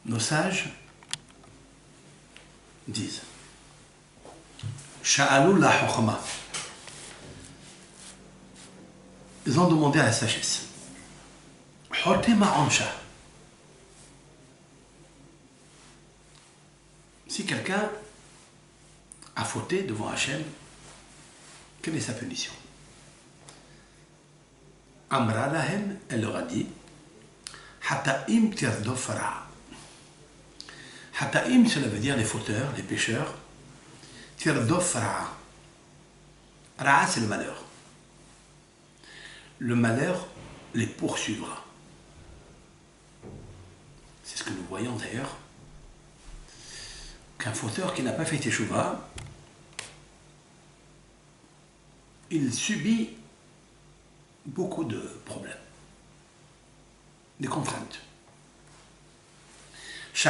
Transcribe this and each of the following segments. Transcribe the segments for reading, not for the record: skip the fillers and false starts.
Nos sages disent Sha'alou la hukma. Ils ont demandé à la sagesse. Hotima ansha. Si quelqu'un a fauté devant Hachem, quelle est sa punition? Amra lahem, elle leur a dit Hataim tirdof ra'a. Hataim, cela veut dire les fauteurs, les pécheurs. Tirdof ra'a. Ra'a, c'est le malheur. Le malheur les poursuivra. C'est ce que nous voyons d'ailleurs. Qu'un fauteur qui n'a pas fait teshuva, il subit beaucoup de problèmes, des contraintes. Ils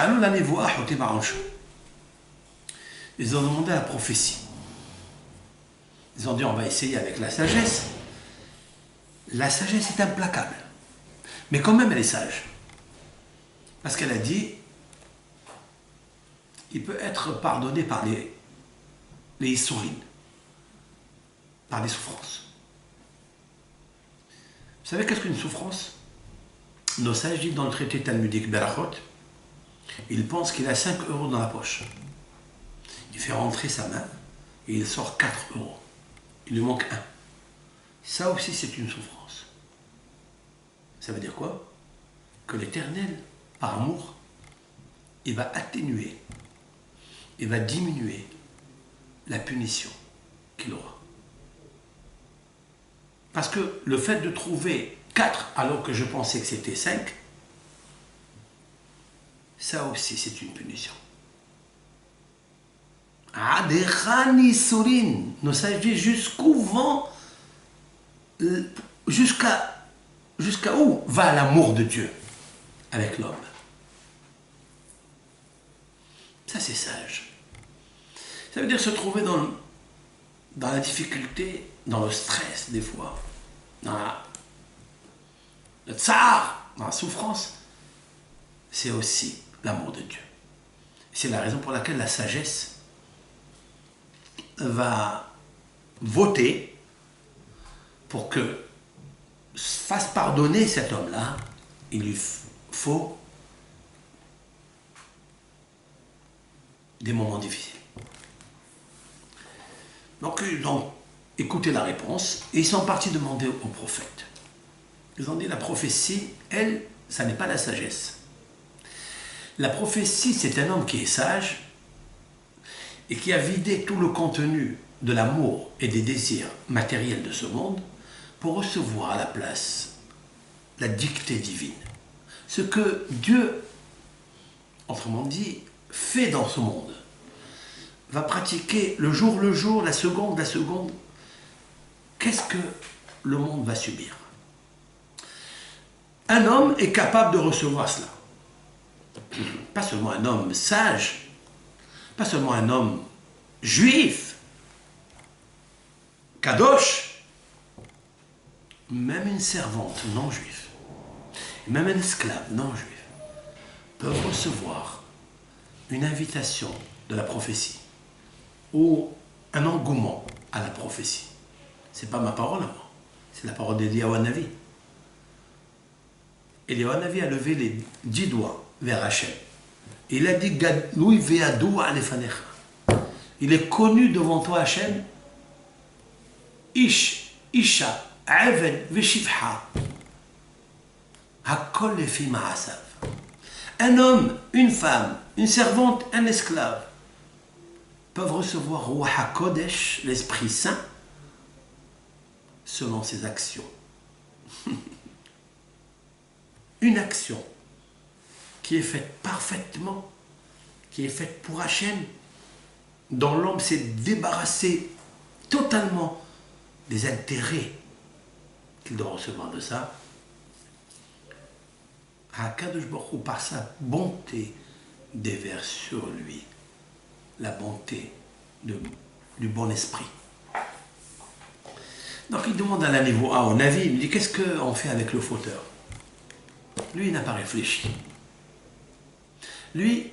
ont demandé à la prophétie. Ils ont dit on va essayer avec la sagesse. La sagesse est implacable. Mais quand même elle est sage. Parce qu'elle a dit il peut être pardonné par les issourines, par les souffrances. Vous savez qu'est-ce qu'une souffrance? Nos sages disent dans le traité talmudique Berachot, il pense qu'il a 5 euros dans la poche. Il fait rentrer sa main et il sort 4 euros. Il lui manque 1. Ça aussi c'est une souffrance. Ça veut dire quoi? Que l'Éternel, par amour, il va atténuer, il va diminuer la punition qu'il aura. Parce que le fait de trouver 4 alors que je pensais que c'était 5, ça aussi c'est une punition. Nos sages disent jusqu'où vont, jusqu'à où va l'amour de Dieu avec l'homme. Ça c'est sage. Ça veut dire se trouver dans la difficulté, dans le stress des fois, dans le tsar, dans la souffrance. C'est aussi l'amour de Dieu. C'est la raison pour laquelle la sagesse va voter pour que fasse pardonner cet homme-là. Il lui faut des moments difficiles. Donc ils ont écouté la réponse et ils sont partis demander au prophète. Ils ont dit la prophétie, elle, ça n'est pas la sagesse. La prophétie, c'est un homme qui est sage et qui a vidé tout le contenu de l'amour et des désirs matériels de ce monde pour recevoir à la place la dictée divine. Ce que Dieu, autrement dit, fait dans ce monde, va pratiquer le jour, la seconde. Qu'est-ce que le monde va subir? Un homme est capable de recevoir cela. Pas seulement un homme sage, pas seulement un homme juif, kadosh, même une servante non juive, même un esclave non juif, peuvent recevoir une invitation de la prophétie ou un engouement à la prophétie. C'est pas ma parole à moi, c'est la parole d'Eliyahu Hanavi. Eliyahu Hanavi a levé les 10 doigts vers Hachem. Il a dit Gadloui ve'adou alefanecha. Il est connu devant toi, Hachem. Ish, Isha, Aven, Veshivha. Hakol lefi ma'asav. Un homme, une femme, une servante, un esclave peuvent recevoir Ruach HaKodesh, l'Esprit Saint, selon ses actions. Une action qui est faite parfaitement, qui est faite pour Hachem, dont l'homme s'est débarrassé totalement des intérêts qu'il doit recevoir de ça. HaKadosh Baruch Hu, par sa bonté, déverse sur lui la bonté du bon esprit. Donc il demande à la niveau A, au Navi, il me dit qu'est-ce qu'on fait avec le fauteur? Lui, il n'a pas réfléchi. Lui,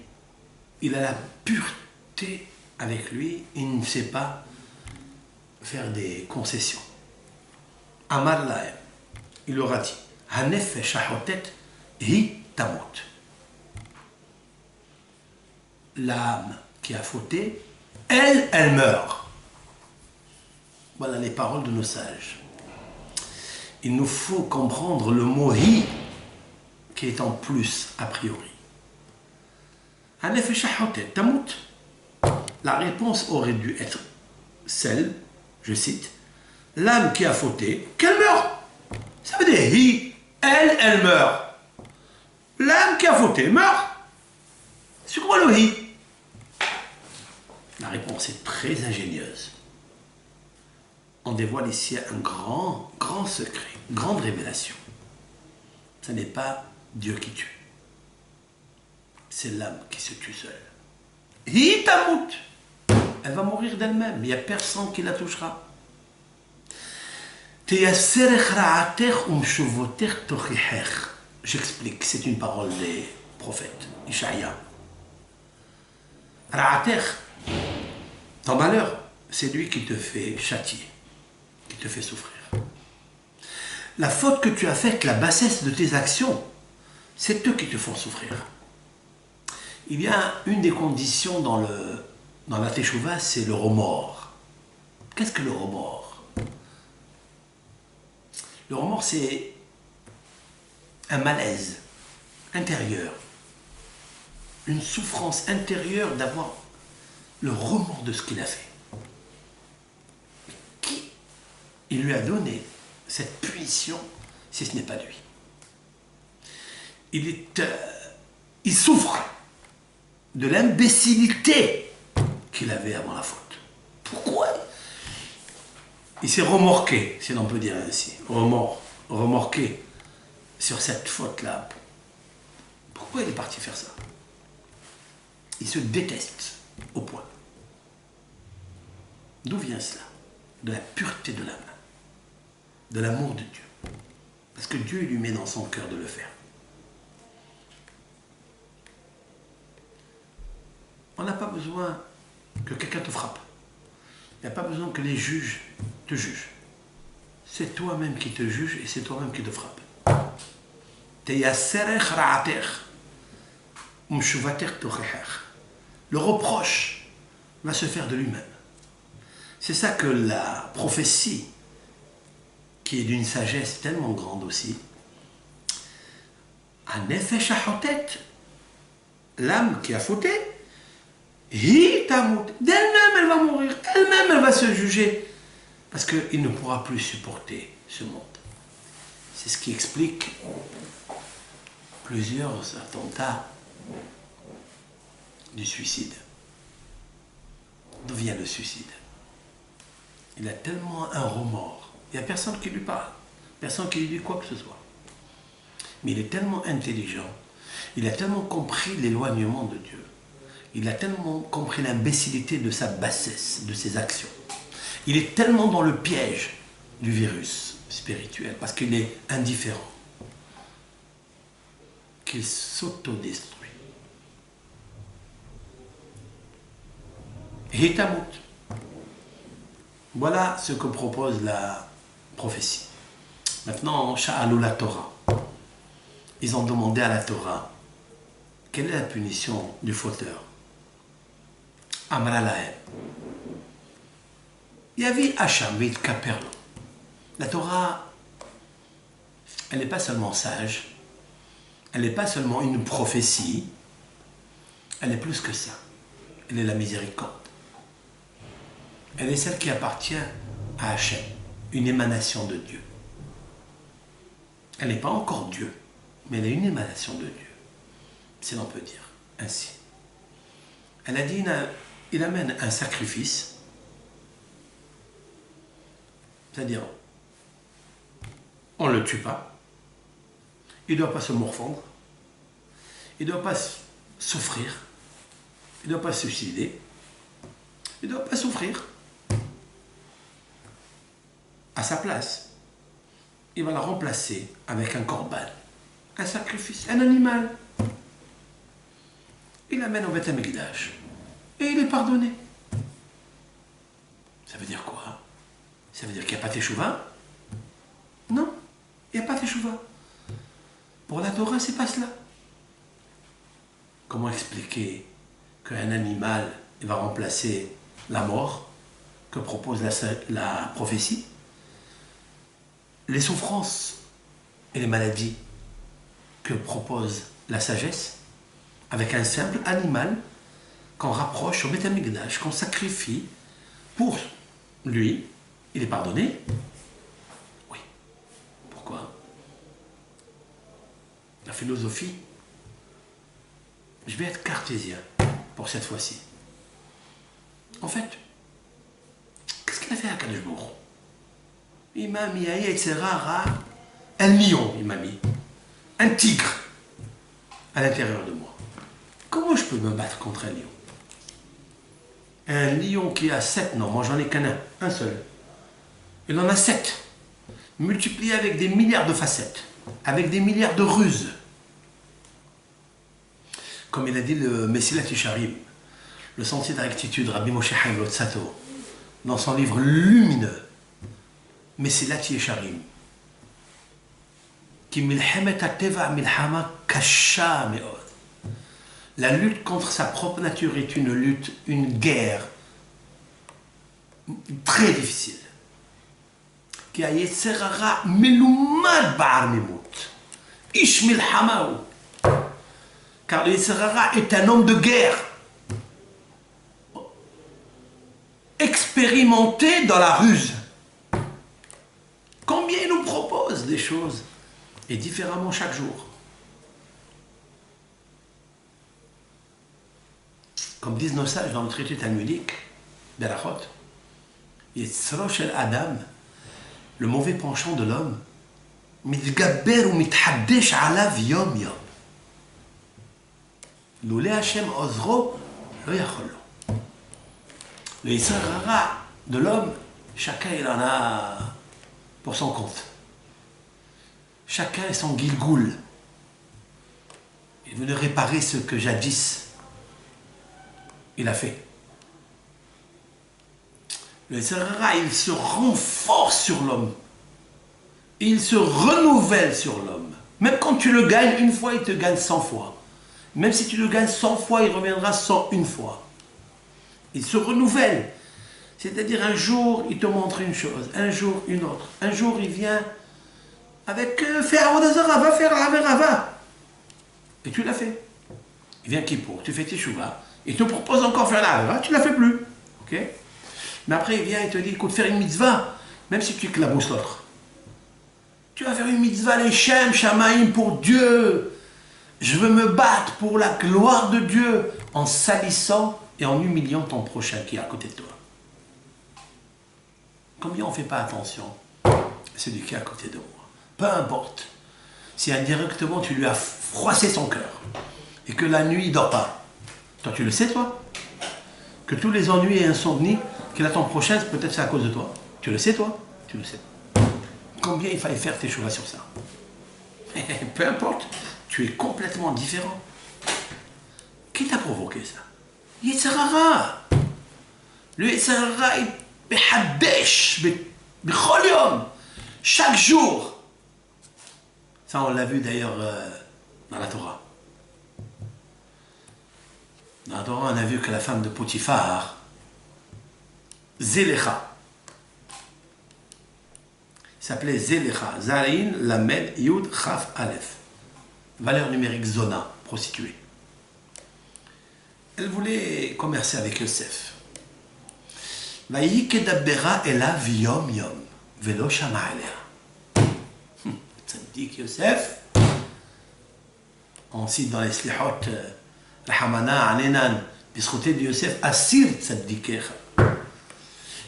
il a la pureté avec lui, il ne sait pas faire des concessions. Amar lahem, il aura dit, Hanefesh hachotet hi tamut. L'âme qui a fauté, elle meurt. Voilà les paroles de nos sages. Il nous faut comprendre le mot hi qui est en plus a priori. Hanefesh hachotet tamut. La réponse aurait dû être celle, je cite, l'âme qui a fauté, qu'elle meurt. Ça veut dire hi, elle meurt. L'âme qui a fauté meurt. C'est quoi le hi? La réponse est très ingénieuse. On dévoile ici un grand secret, une grande révélation. Ce n'est pas Dieu qui tue. C'est l'âme qui se tue seule. Hi tamut. Elle va mourir d'elle-même. Il n'y a personne qui la touchera. J'explique, c'est une parole des prophètes, Ishaïa. Ra'ater, ton malheur, c'est lui qui te fait châtier, qui te fait souffrir. La faute que tu as faite, la bassesse de tes actions, c'est eux qui te font souffrir. Il y a une des conditions dans la teshuva, c'est le remords. Qu'est-ce que le remords? Le remords, c'est un malaise intérieur, une souffrance intérieure d'avoir le remords de ce qu'il a fait. Qui il lui a donné cette punition si ce n'est pas lui? Il souffre de l'imbécilité qu'il avait avant la faute. Pourquoi? Il s'est remorqué, si l'on peut dire ainsi, remorqué sur cette faute-là. Pourquoi il est parti faire ça? Il se déteste au point. D'où vient cela? De la pureté de l'âme, de l'amour de Dieu. Parce que Dieu lui met dans son cœur de le faire. On n'a pas besoin que quelqu'un te frappe. Il n'y a pas besoin que les juges te jugent. C'est toi-même qui te juge et c'est toi-même qui te frappe. Le reproche va se faire de lui-même. C'est ça que la prophétie, qui est d'une sagesse tellement grande aussi, l'âme qui a fauté, d'elle-même elle va mourir, elle-même elle va se juger, parce qu'il ne pourra plus supporter ce monde. C'est ce qui explique plusieurs attentats du suicide. D'où vient le suicide? Il a tellement un remords. Il n'y a personne qui lui parle, personne qui lui dit quoi que ce soit. Mais il est tellement intelligent, il a tellement compris l'éloignement de Dieu, il a tellement compris l'imbécilité de sa bassesse, de ses actions. Il est tellement dans le piège du virus spirituel, parce qu'il est indifférent, qu'il s'autodestruit. Hitamut. Voilà ce que propose la prophétie. Maintenant, Sha'alou la Torah. Ils ont demandé à la Torah, quelle est la punition du fauteur? Amra lahem. Yavi Hacham vit Kaperlo. La Torah, elle n'est pas seulement sage, elle n'est pas seulement une prophétie, elle est plus que ça. Elle est la miséricorde. Elle est celle qui appartient à Hachem, une émanation de Dieu. Elle n'est pas encore Dieu, mais elle est une émanation de Dieu, si l'on peut dire ainsi. Elle a dit, il amène un sacrifice, c'est-à-dire, on ne le tue pas, il ne doit pas se morfondre, il ne doit pas souffrir, il ne doit pas se suicider, il ne doit pas souffrir. À sa place, il va la remplacer avec un corban, un sacrifice, un animal. il l'amène au Beth Amikdash. Et il est pardonné. Ça veut dire quoi? Ça veut dire qu'il n'y a pas Teshuvah? Non, il n'y a pas Teshuvah. Pour la Torah, c'est pas cela. Comment expliquer qu'un animal va remplacer la mort que propose la prophétie? Les souffrances et les maladies que propose la sagesse, avec un simple animal qu'on rapproche au Beth Amikdash, qu'on sacrifie pour lui, il est pardonné? Oui. Pourquoi? La philosophie, je vais être cartésien pour cette fois-ci. En fait, qu'est-ce qu'il a fait à Kadosh Baruch Hu? Il m'a mis un lion, il m'a mis un tigre à l'intérieur de moi. Comment je peux me battre contre un lion? Un lion qui a 7 noms, moi j'en ai qu'un, un seul. Il en a 7, multiplié avec des milliards de facettes, avec des milliards de ruses. Comme il a dit le Messilat Yesharim, le sentier de la rectitude, Rabbi Moshe Chaim Lotzato, dans son livre lumineux, Messilat Yesharim, qui milchemet hateva milchama kasha meod. La lutte contre sa propre nature est une lutte, une guerre très difficile. Qui a Yetzer Hara melumad ba'armimut. Ish milchamahu. Car le Yetzer Hara est un homme de guerre. Expérimenté dans la ruse. Combien il nous propose des choses, et différemment chaque jour. Comme disent nos sages dans le traité talmudique, Berachot, Yetzro shel Adam, le mauvais penchant de l'homme, mitgaber ou mithadesh alav yom yom. Loulé Hashem ozro, lo yachol lo. Le Yetzer Hara de l'homme, chacun il en a pour son compte. Chacun est son Gilgoul. Il veut réparer ce que jadis il a fait. Le Yetzer Hara, il se renforce sur l'homme. Il se renouvelle sur l'homme. Même quand tu le gagnes une fois, il te gagne 100 fois. Même si tu le gagnes 100 fois, il reviendra 101 fois. Il se renouvelle. C'est-à-dire un jour, il te montre une chose, un jour, une autre. Un jour, il vient avec fais Avodah Zarah, va faire Averava. Et tu l'as fait. Il vient Kippour, tu fais Teshuvah. Il te propose encore faire l'Averava, tu ne la fais plus. Ok? Mais après, il vient et te dit, écoute, faire une mitzvah, même si tu éclabousses l'autre. Tu vas faire une mitzvah, les Shem, Shamaïm, pour Dieu. Je veux me battre pour la gloire de Dieu en salissant et en humiliant ton prochain qui est à côté de toi. Combien on ne fait pas attention à celui qui est à côté de moi? Peu importe. Si indirectement tu lui as froissé son cœur et que la nuit il ne dort pas, toi tu le sais toi? Que tous les ennuis et insomnies qu'il a ton prochain, peut-être c'est à cause de toi. Tu le sais toi? Tu le sais. Combien il fallait faire tes choix sur ça? Peu importe, tu es complètement différent. Qui t'a provoqué ça? Yetzer Hara. Le Yetzer Hara est behadesh, bechol yom, chaque jour. Ça, on l'a vu d'ailleurs dans la Torah. Dans la Torah, on a vu que la femme de Potiphar, Zélecha, s'appelait Zélecha, Zarin, Lamed, Yud, Chaf, Aleph. Valeur numérique Zona, prostituée. Elle voulait commercer avec Yosef. Vayi kedabbera elav yom yom, velo shama alea. Tzaddik Yosef, on cite dans les Slihot, Rahamana, Anenan, bischoté de Yosef, Asir Tzaddikecha.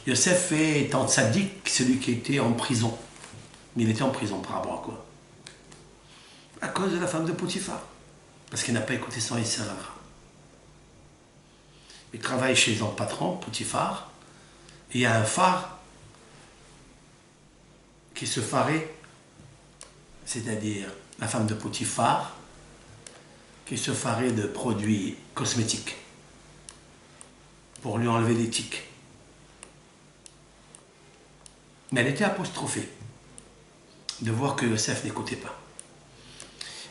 Yosef étant tzaddik, celui qui était en prison. Mais il était en prison par rapport à quoi? À cause de la femme de Potiphar. Parce qu'il n'a pas écouté son Yetzer Hara. Il travaille chez son patron, Potiphar, et il y a un phare qui se farait, c'est-à-dire la femme de Potiphar, qui se farait de produits cosmétiques pour lui enlever les tics. Mais elle était apostrophée de voir que Yosef n'écoutait pas.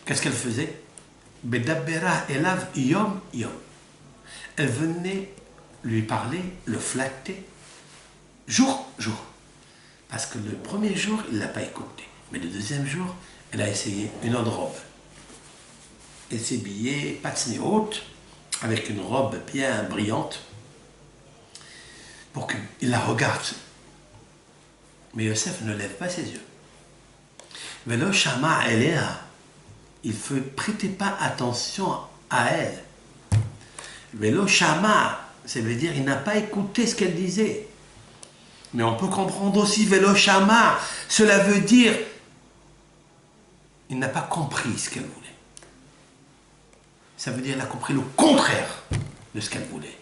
Qu'est-ce qu'elle faisait? Bedabbera elav yom yom. Elle venait lui parler, le flatter, jour, jour. Parce que le premier jour, il ne l'a pas écouté. Mais le deuxième jour, elle a essayé une autre robe. Elle s'est habillée, patinée haute, avec une robe bien brillante, pour qu'il la regarde. Mais Yosef ne lève pas ses yeux. Velo shama elea. Il ne prêtait pas attention à elle. Velo shama, ça veut dire il n'a pas écouté ce qu'elle disait. Mais on peut comprendre aussi Velo shama, cela veut dire il n'a pas compris ce qu'elle voulait. Ça veut dire qu'il a compris le contraire de ce qu'elle voulait.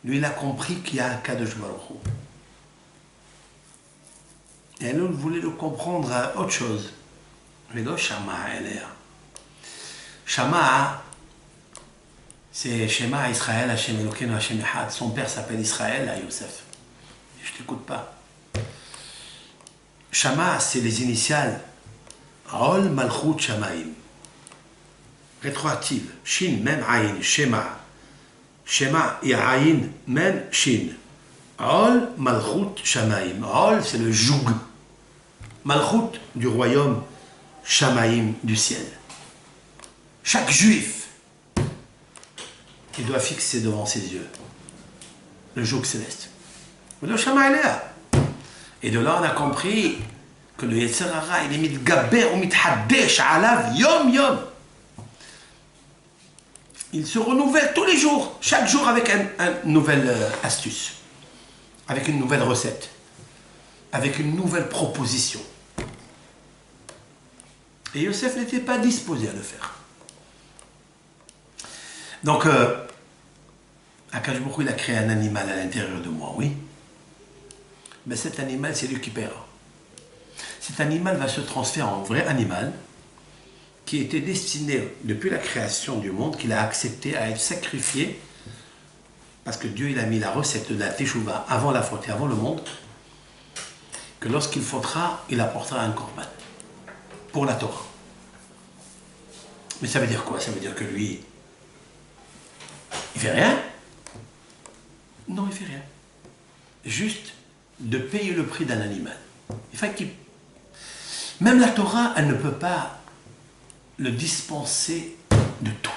Lui, il a compris qu'il y a un Kadosh Baruch Hu. Et elle voulait le comprendre à autre chose. Velo shama elea. Shama, c'est Shema Israël, Hashem Elokeinu, Hashem Echad. Son père s'appelle Israël à Yosef. Je ne t'écoute pas. Shama, c'est les initiales. Ol Malchut Shamaim. Rétroactive. Shin, même Aïn. Shema. Shema et Aïn, même Shin. Ol Malchut Shamaim. Ol, c'est le joug. Malchut du royaume. Shamaim du ciel. Chaque juif, il doit fixer devant ses yeux le joug céleste. Le Shama est là. Et de là, on a compris que le Yetzer Hara, il est mitgaber ou mithadesh alav yom yom. Il se renouvelle tous les jours, chaque jour avec une nouvelle astuce, avec une nouvelle recette, avec une nouvelle proposition. Et Yosef n'était pas disposé à le faire. Donc, Akadosh Baruch Hu, il a créé un animal à l'intérieur de moi, oui. Mais cet animal, c'est lui qui paiera. Cet animal va se transformer en vrai animal qui était destiné, depuis la création du monde, qu'il a accepté à être sacrifié, parce que Dieu il a mis la recette de la Teshuvah avant la faute et avant le monde, que lorsqu'il faudra, il apportera un korban pour la Torah. Mais ça veut dire quoi? Ça veut dire que lui, il fait rien? Non, il fait rien. Juste de payer le prix d'un animal. Il faut qu'il... Même la Torah, elle ne peut pas le dispenser de tout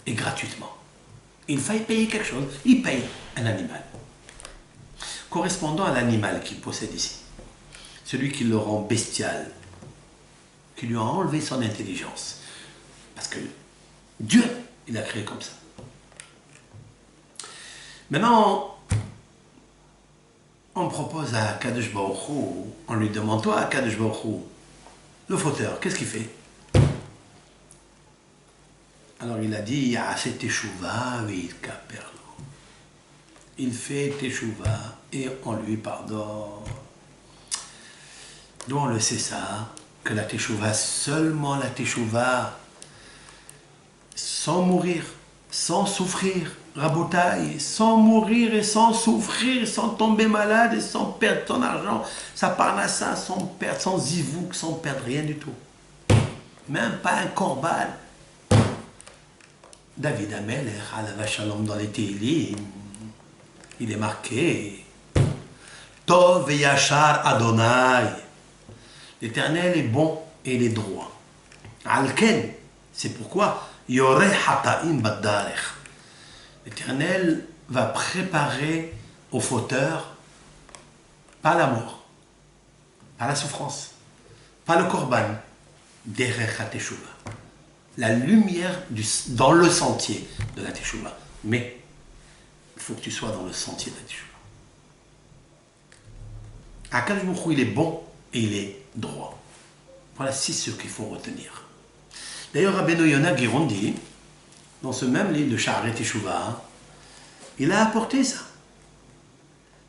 et gratuitement. Il faut payer quelque chose. Il paye un animal. Correspondant à l'animal qu'il possède ici. Celui qui le rend bestial. Qui lui a enlevé son intelligence. Parce que Dieu, il a créé comme ça. Maintenant, on propose à Kadosh Baruch Hu, on lui demande, toi, Kadosh Baruch Hu, le fauteur, qu'est-ce qu'il fait? Alors il a dit, c'est Teshuvah, il fait Teshuvah et on lui pardonne. D'où on le sait ça, que la Teshuvah, seulement la Teshuvah, sans mourir, sans souffrir, Rabotaï, sans mourir et sans souffrir, sans tomber malade et sans perdre ton argent, sa parnassa, sans perdre, sans zivouk, sans perdre rien du tout. Même pas un korban. David Amelech, Alav Shalom dans les Tehillim, il est marqué Tov et Yachar Adonai. L'Éternel est bon et il est droit. Alken, c'est pourquoi Yoreh Hataim Baddarech. L'Éternel va préparer au fauteur, pas la mort, pas la souffrance, pas le korban, derech ha-teshuvah. La lumière dans le sentier de la teshuvah. Mais il faut que tu sois dans le sentier de la teshuvah. Akadosh Baruch Hu, il est bon et il est droit. Voilà, c'est ce qu'il faut retenir. D'ailleurs, Rabbeinu Yonah Girondi, dans ce même livre de Sha'arei Teshuvah, il a apporté ça.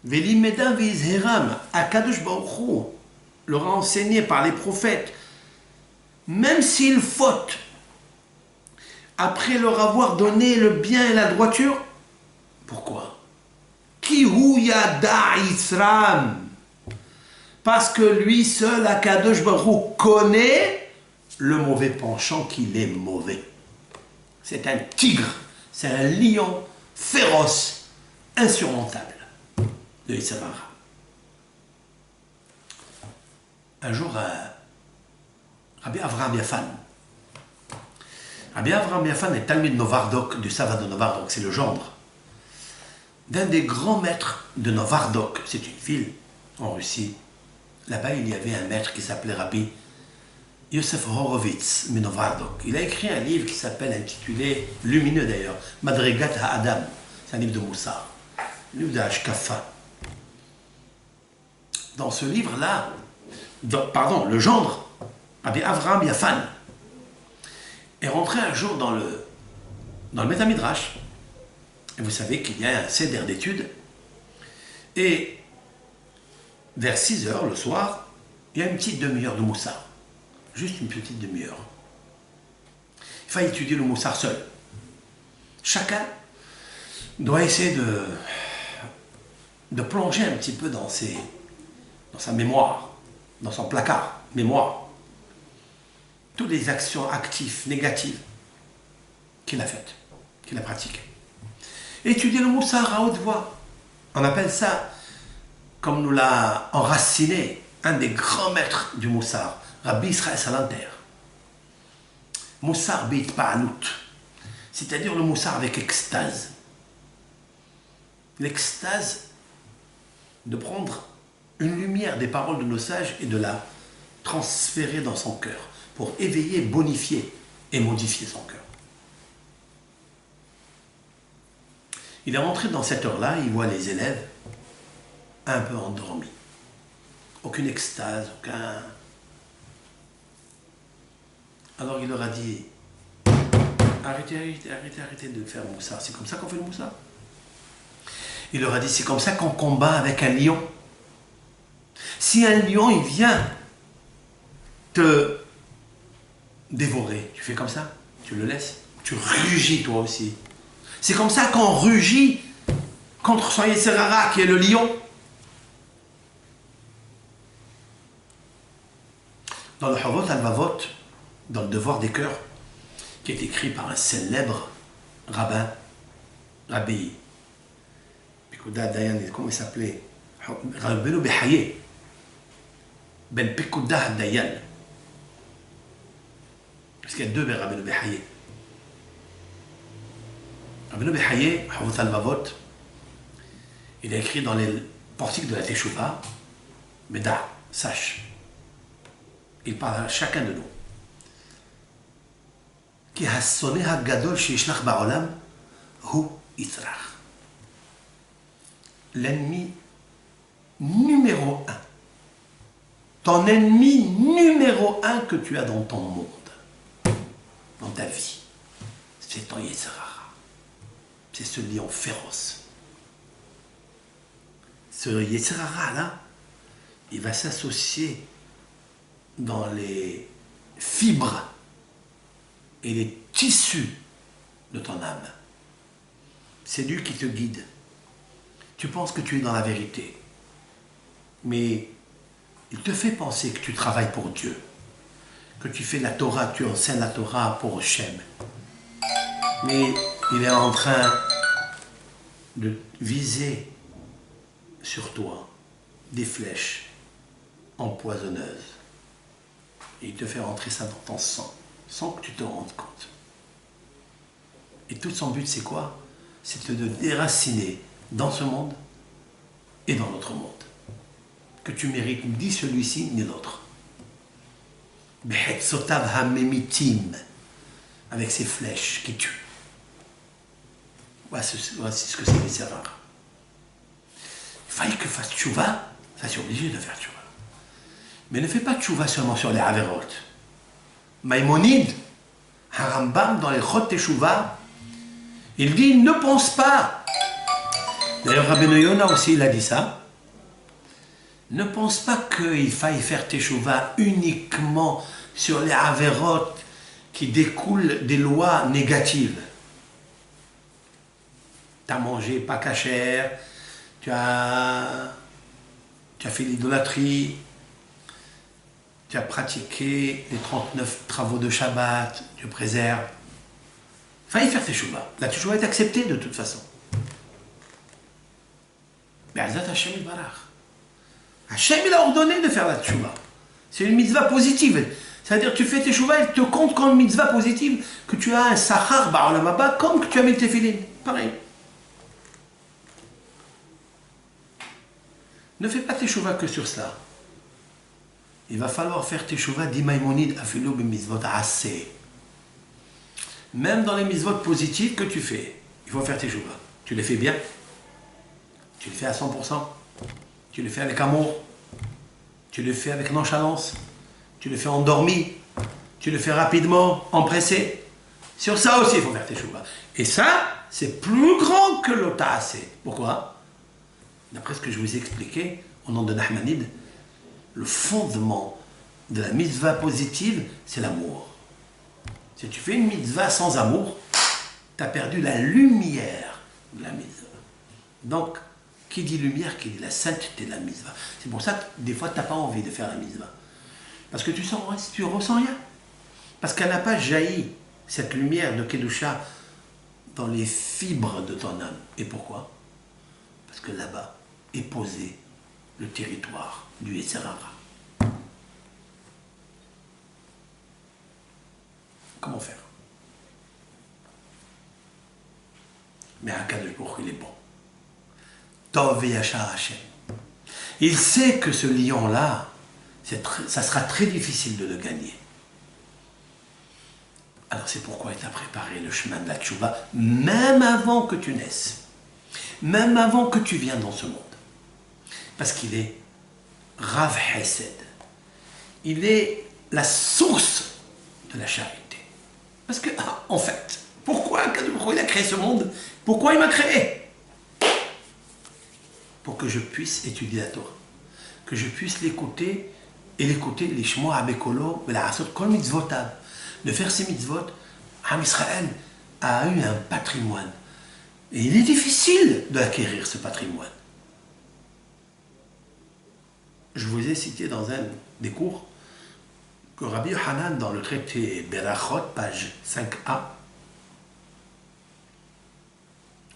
Velimeda veizheram, Akadosh Baruch Hu leur a enseigné par les prophètes, même s'ils fautent, après leur avoir donné le bien et la droiture. Pourquoi? Ki hu yada Isram. Parce que lui seul, Akadosh Baruch Hu, connaît le mauvais penchant qu'il est mauvais. C'est un tigre, c'est un lion féroce, insurmontable de Yetzer Hara. Un jour, Rabbi Avraham Yafan. Rabbi Avraham Yafan est Talmid Novardok du Sava de Novardok, c'est le gendre d'un des grands maîtres de Novardok. C'est une ville en Russie. Là-bas, il y avait un maître qui s'appelait Rabbi Yosef Horovitz Novardok. Il a écrit un livre qui s'appelle, intitulé, lumineux d'ailleurs, Madrigat HaAdam. C'est un livre de Moussar, un livre de Hashkafa. Dans ce livre-là, le gendre, Rabbi Avraham Yafan, est rentré un jour dans le Beth Midrash. Et vous savez qu'il y a un seder d'études. Et vers 6 heures le soir, il y a une petite demi-heure de Moussar. Juste une petite demi-heure. Il faut étudier le Moussar seul. Chacun doit essayer de plonger un petit peu dans sa mémoire, dans son placard, mémoire. Toutes les actions actives, négatives qu'il a faites, qu'il a pratiquées. Étudier le Moussar à haute voix. On appelle ça, comme nous l'a enraciné un des grands maîtres du Moussar, Rabbi Israël Salanter. Moussar beit pa'anout, c'est-à-dire le Moussar avec extase. L'extase de prendre une lumière des paroles de nos sages et de la transférer dans son cœur pour éveiller, bonifier et modifier son cœur. Il est rentré dans cette heure-là, il voit les élèves un peu endormis. Aucune extase, aucun... Alors il leur a dit, arrêtez de faire le Moussar. C'est comme ça qu'on fait le Moussar. Il leur a dit, c'est comme ça qu'on combat avec un lion. Si un lion, il vient te dévorer, tu fais comme ça, tu le laisses, tu rugis toi aussi. C'est comme ça qu'on rugit contre son Yetzer Hara qui est le lion. Dans le Havot al-Vavot, dans le Devoir des cœurs, qui est écrit par un célèbre rabbin, Rabbi Pekouda Dayan, comment il s'appelait? Rabbeinu Behaye, Ben Pekouda Dayan. Parce qu'il y a deux Rabbeinu Behaye. Rabbeinu Behaye, Havot al-Vavot, il a écrit dans les portiques de la Teshuvah, Meda, sache, il parle à chacun de nous. Ki hasoneh hagadol sheishlach ba'olam hu Yitzrach. L'ennemi numéro 1, ton ennemi numéro 1 que tu as dans ton monde, dans ta vie, c'est ton Yetzer Hara. C'est ce lion féroce. Ce Yetzer Hara là, il va s'associer dans les fibres et les tissus de ton âme. C'est lui qui te guide. Tu penses que tu es dans la vérité, mais il te fait penser que tu travailles pour Dieu, que tu fais la Torah, que tu enseignes la Torah pour Hachem. Mais il est en train de viser sur toi des flèches empoisonneuses. Et il te fait rentrer ça dans ton sang, sans que tu te rendes compte. Et tout son but, c'est quoi? C'est de te déraciner dans ce monde et dans notre monde. Que tu mérites ni celui-ci ni l'autre. Behetzotav hamemitim, avec ses flèches qui tuent. Voici ce que c'est les Yetzer Hara. Il fallait que fasse tchouva, ça c'est obligé de faire tchouva. Mais ne fais pas tchouva seulement sur les averot. Maïmonide, Harambam, dans les Chot Teshuvah, il dit ne pense pas. D'ailleurs, Rabbeinu Yona aussi, il a dit ça. Ne pense pas qu'il faille faire Teshuvah uniquement sur les averot qui découlent des lois négatives. Tu as mangé pas cachère, tu as fait l'idolâtrie, tu as pratiqué les 39 travaux de Shabbat, tu préserves. Failli faire teshuva. La teshuva est acceptée de toute façon. Mais Azat Hashem il barach. Hashem il a ordonné de faire la teshuva. C'est une mitzvah positive. C'est-à-dire que tu fais teshuva, il te compte comme une mitzvah positive que tu as un sachar ba'olam haba comme que tu as mis tes filines. Pareil. Ne fais pas teshuva que sur cela. Il va falloir faire teshuva dit Maïmonide afilo b'mitzvot assez. Même dans les mitzvot positives que tu fais, il faut faire teshuva. Tu les fais bien. Tu les fais à 100%. Tu les fais avec amour. Tu le fais avec nonchalance. Tu le fais endormi. Tu le fais rapidement, empressé. Sur ça aussi, il faut faire teshuva. Et ça, c'est plus grand que l'ota'asé. Pourquoi? D'après ce que je vous ai expliqué, au nom de Nahmanide, le fondement de la mitzvah positive, c'est l'amour. Si tu fais une mitzvah sans amour, tu as perdu la lumière de la mitzvah. Donc, qui dit lumière, qui dit la sainteté de la mitzvah. C'est pour ça que des fois, tu n'as pas envie de faire la mitzvah. Parce que tu ressens rien. Parce qu'elle n'a pas jailli, cette lumière de Kedusha, dans les fibres de ton âme. Et pourquoi? Parce que là-bas est posé le territoire du Yetzer Hara. Comment faire? Mais Akadosh Baruch Hu, il est bon. Tov Yachar Hashem. Il sait que ce lion-là, ça sera très difficile de le gagner. Alors c'est pourquoi il t'a préparé le chemin de la tchouva, même avant que tu naisses, même avant que tu viennes dans ce monde. Parce qu'il est Rav Hesed. Il est la source de la charité. Parce que, en fait, pourquoi il a créé ce monde? Pourquoi il m'a créé? Pour que je puisse étudier la Torah. Que je puisse l'écouter et l'écouter, les shmoa abekolo, la asot kol mitzvotav. De faire ces mitzvot, Am Israël a eu un patrimoine. Et il est difficile d'acquérir ce patrimoine. Je vous ai cité dans un des cours que Rabbi Yohanan, dans le traité Berachot, page 5a,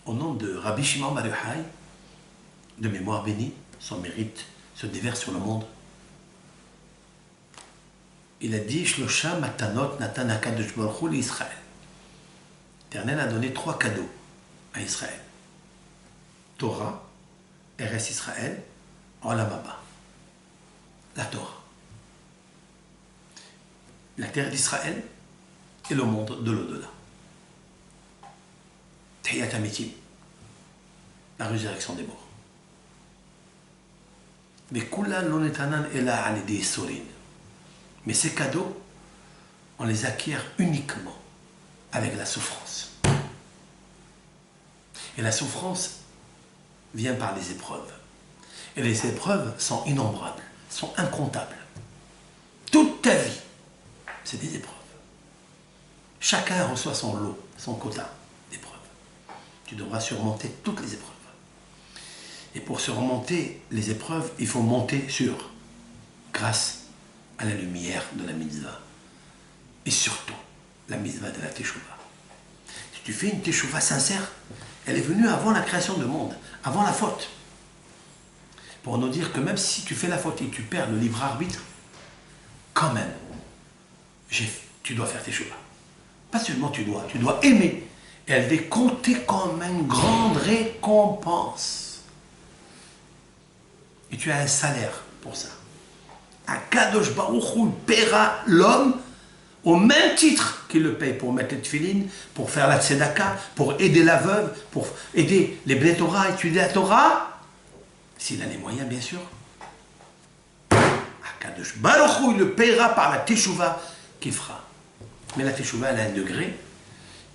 au nom de Rabbi Shimon Bar Yochai, de mémoire bénie, son mérite se déverse sur le monde. Il a dit Shlosha matanot natan hakadosh baruch hu l'Israël. L'Éternel a donné 3 cadeaux à Israël. Torah, Eretz Israël, Olam Haba. La Torah. La terre d'Israël et le monde de l'au-delà. Tehiyat Amitim. La résurrection des morts. Mais Kula lo netanan ela al yedei sorin. Mais ces cadeaux, on les acquiert uniquement avec la souffrance. Et la souffrance vient par les épreuves. Et les épreuves sont innombrables, sont incomptables. Toute ta vie, c'est des épreuves. Chacun reçoit son lot, son quota d'épreuves. Tu devras surmonter toutes les épreuves. Et pour surmonter les épreuves, il faut monter sur, grâce à la lumière de la mitzvah. Et surtout, la mitzvah de la teshuva. Si tu fais une teshuva sincère, elle est venue avant la création du monde, avant la faute. Pour nous dire que même si tu fais la faute et tu perds le libre arbitre, quand même, tu dois faire teshuva. Pas seulement tu dois aimer. Et elle est comptée comme une grande récompense. Et tu as un salaire pour ça. Akadosh Baruch Hu paiera l'homme au même titre qu'il le paye pour mettre les tefilines, pour faire la tzedaka, pour aider la veuve, pour aider les Bnei Torah à étudier la Torah, s'il a les moyens, bien sûr. Akadosh Baruch Hu, il le paiera par la teshuva qu'il fera. Mais la teshuva, elle a un degré,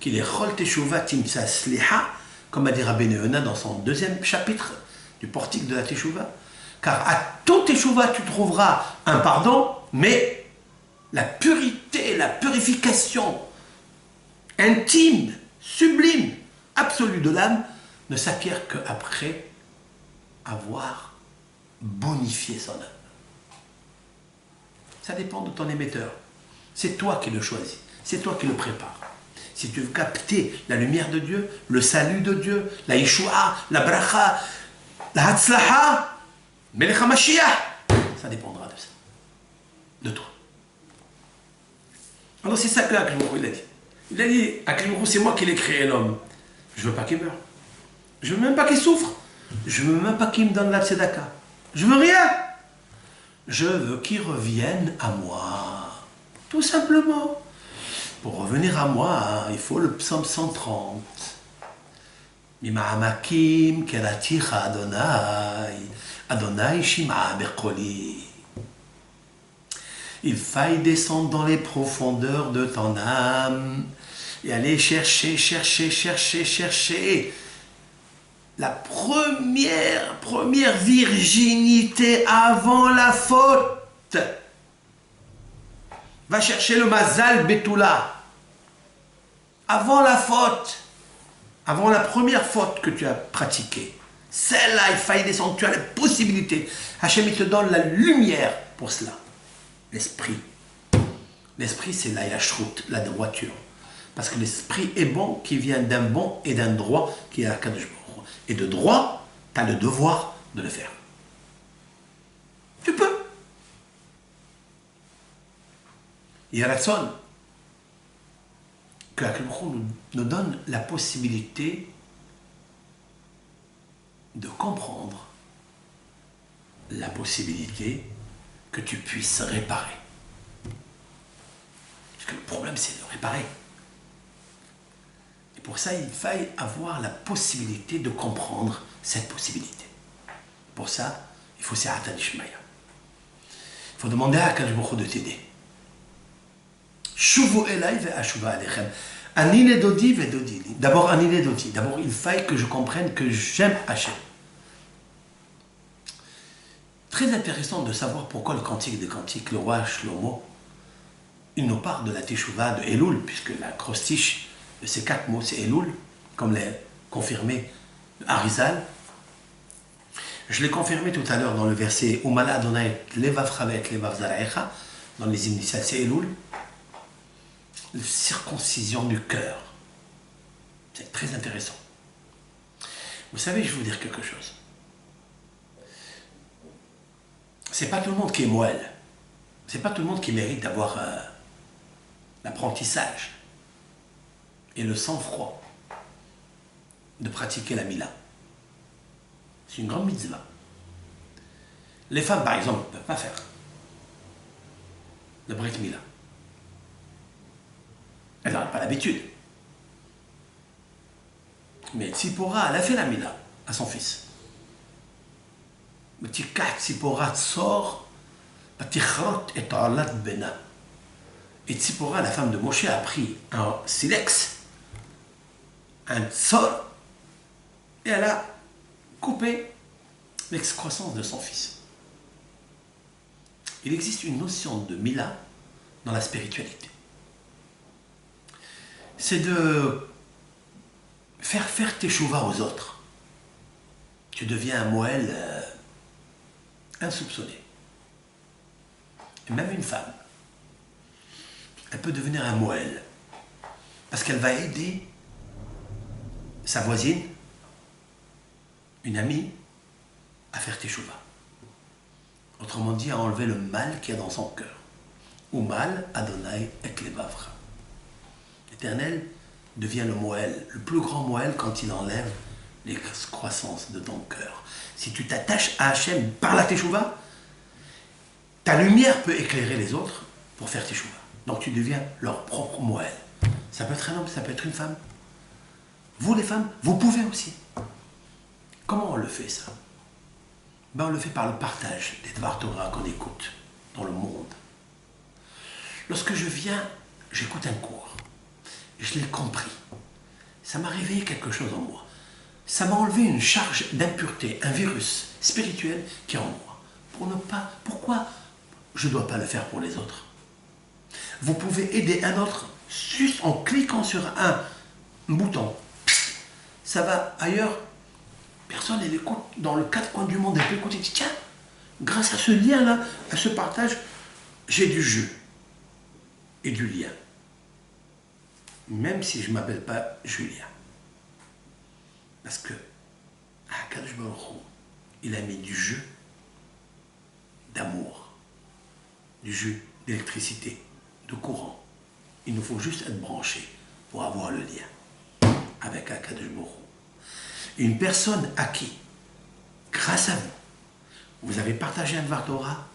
qu'il est chol teshuva timsa sliha, comme a dit Rabbi Neuna dans son 2e chapitre du portique de la teshuva. Car à tout teshuva, tu trouveras un pardon, mais la purité, la purification intime, sublime, absolue de l'âme ne s'acquiert qu'après avoir bonifié son âme. Ça dépend de ton émetteur. C'est toi qui le choisis, c'est toi qui le prépares. Si tu veux capter la lumière de Dieu, le salut de Dieu, la Yeshua, la Bracha, la Hatzlaha, Melech HaMashiach, ça dépendra de ça, de toi. Alors c'est ça que Akadosh Baruch Hu, il a dit. Il a dit, Akadosh Baruch Hu, c'est moi qui l'ai créé l'homme. Je veux pas qu'il meure. Je veux même pas qu'il souffre. Je veux même pas qu'il me donne la tzedaka. Je veux rien. Je veux qu'il revienne à moi. Tout simplement. Pour revenir à moi, il faut le psaume 130. Mima'amakim keraticha Adonai, Adonai shima berkoli. Il faille descendre dans les profondeurs de ton âme et aller chercher la première virginité avant la faute. Va chercher le Mazal Betula. Avant la faute, avant la première faute que tu as pratiquée. Celle-là, il faille descendre, tu as la possibilité. Hachem, il te donne la lumière pour cela. L'esprit. L'esprit, c'est la yashrut, la droiture. Parce que l'esprit est bon, qui vient d'un bon et d'un droit, qui est à Kadosh Baruch Hu. Et de droit, tu as le devoir de le faire. Tu peux. Yeratzon, que Akadosh Baruch Hu nous donne la possibilité de comprendre la possibilité que tu puisses réparer. Parce que le problème, c'est de réparer. Et pour ça, il faille avoir la possibilité de comprendre cette possibilité. Pour ça, il faut Siyata Dishmaya. Il faut demander à Akadosh Baruch Hu de t'aider. Shuvu elai ve'ashuva alechem. Ani ledodi ve'dodi li. D'abord, ani ledodi. D'abord, il faille que je comprenne que j'aime Hachem. Très intéressant de savoir pourquoi le Cantique des Cantiques, le roi Shlomo, il nous parle de la Teshuvah de Elul, puisque la crostiche de ces 4 mots, c'est Elul, comme l'a confirmé Arizal. Je l'ai confirmé tout à l'heure dans le verset Umala Adonai Levav Chavet Levav Zaraecha, dans les initiales, c'est Elul. La circoncision du cœur. C'est très intéressant. Vous savez, je vais vous dire quelque chose. C'est pas tout le monde qui est moelle. C'est pas tout le monde qui mérite d'avoir l'apprentissage et le sang-froid de pratiquer la Mila. C'est une grande mitzvah. Les femmes, par exemple, ne peuvent pas faire le Brit Mila. Elles n'ont pas l'habitude. Mais Tzipora, elle a fait la Mila à son fils. Tzipora Tzor, et Bena. Et Tzipora, la femme de Moshe, a pris un silex, un Tzor, et elle a coupé l'excroissance de son fils. Il existe une notion de Mila dans la spiritualité. C'est de faire teshuva aux autres. Tu deviens un moël insoupçonné. Et même une femme, elle peut devenir un moël parce qu'elle va aider sa voisine, une amie, à faire teshuva. Autrement dit, à enlever le mal qu'il y a dans son cœur. Ou mal, Adonai et Levavra. L'Éternel devient le moël, le plus grand moël quand il enlève les croissances de ton cœur. Si tu t'attaches à Hachem par la teshuva, ta lumière peut éclairer les autres pour faire teshuva. Donc tu deviens leur propre moël. Ça peut être un homme, ça peut être une femme. Vous les femmes, vous pouvez aussi. Comment on le fait ça? Ben, on le fait par le partage des Dvar Torah qu'on écoute dans le monde. Lorsque je viens, j'écoute un cours. Je l'ai compris. Ça m'a réveillé quelque chose en moi. Ça m'a enlevé une charge d'impureté, un virus spirituel qui est en moi. Pourquoi je ne dois pas le faire pour les autres? Vous pouvez aider un autre juste en cliquant sur un bouton. Ça va ailleurs. Personne ne l'écoute. Dans le quatre coins du monde, elle peut écouter. Tiens, grâce à ce lien-là, à ce partage, j'ai du jeu et du lien. Même si je ne m'appelle pas Julien. Parce que Akadosh Baruch Hu, il a mis du jeu d'amour, du jeu d'électricité, de courant. Il nous faut juste être branché pour avoir le lien avec Akadosh Baruch Hu. Une personne à qui, grâce à vous, vous avez partagé un Dvar Torah,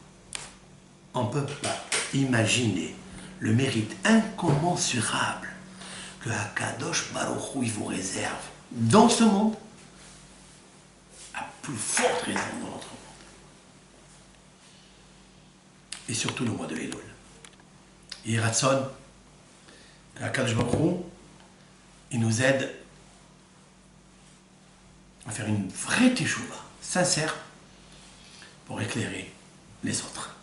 on ne peut pas imaginer le mérite incommensurable que Akadosh Baruch Hu il vous réserve dans ce monde, à plus forte raison dans notre monde. Et surtout le mois de Elul. Et Ratson, que Akadosh Baruch Hu, il nous aide à faire une vraie teshuva, sincère, pour éclairer les autres,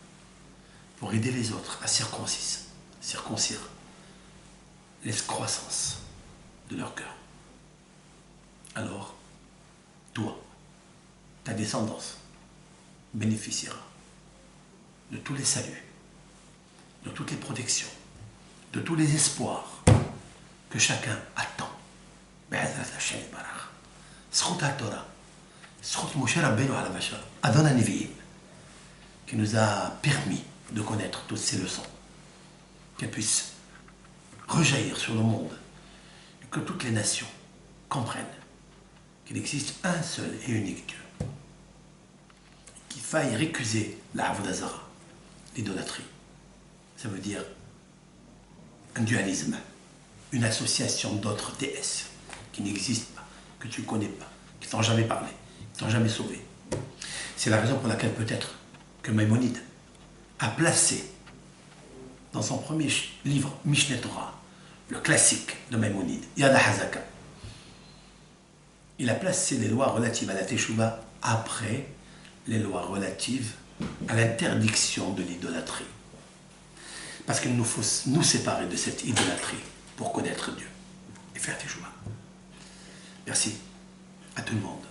pour aider les autres à circoncire l'escroissance de leur cœur. Alors, toi, ta descendance bénéficiera de tous les saluts, de toutes les protections, de tous les espoirs que chacun attend. Zchut HaTorah, Zchut Moshe Rabbeinu ala Bashar, Adon HaNevi'im, qui nous a permis de connaître toutes ces leçons, qu'elles puissent rejaillir sur le monde, et que toutes les nations comprennent qu'il existe un seul et unique Dieu, qu'il faille récuser la Avodah Zarah, l'idolâtrie. Ça veut dire un dualisme, une association d'autres déesses qui n'existent pas, que tu ne connais pas, qui t'ont jamais parlé, qui t'ont jamais sauvé. C'est la raison pour laquelle peut-être que Maïmonide a placé dans son premier livre Mishneh Torah, le classique de Maïmonide, Yad HaZaka, il a placé les lois relatives à la Teshuvah après les lois relatives à l'interdiction de l'idolâtrie. Parce qu'il nous faut nous séparer de cette idolâtrie pour connaître Dieu et faire Teshuvah. Merci à tout le monde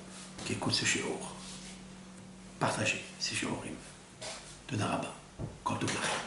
qui écoute ce shiur. Partagez ces shiurim. Toda Rabba. Kol Tov Lachem.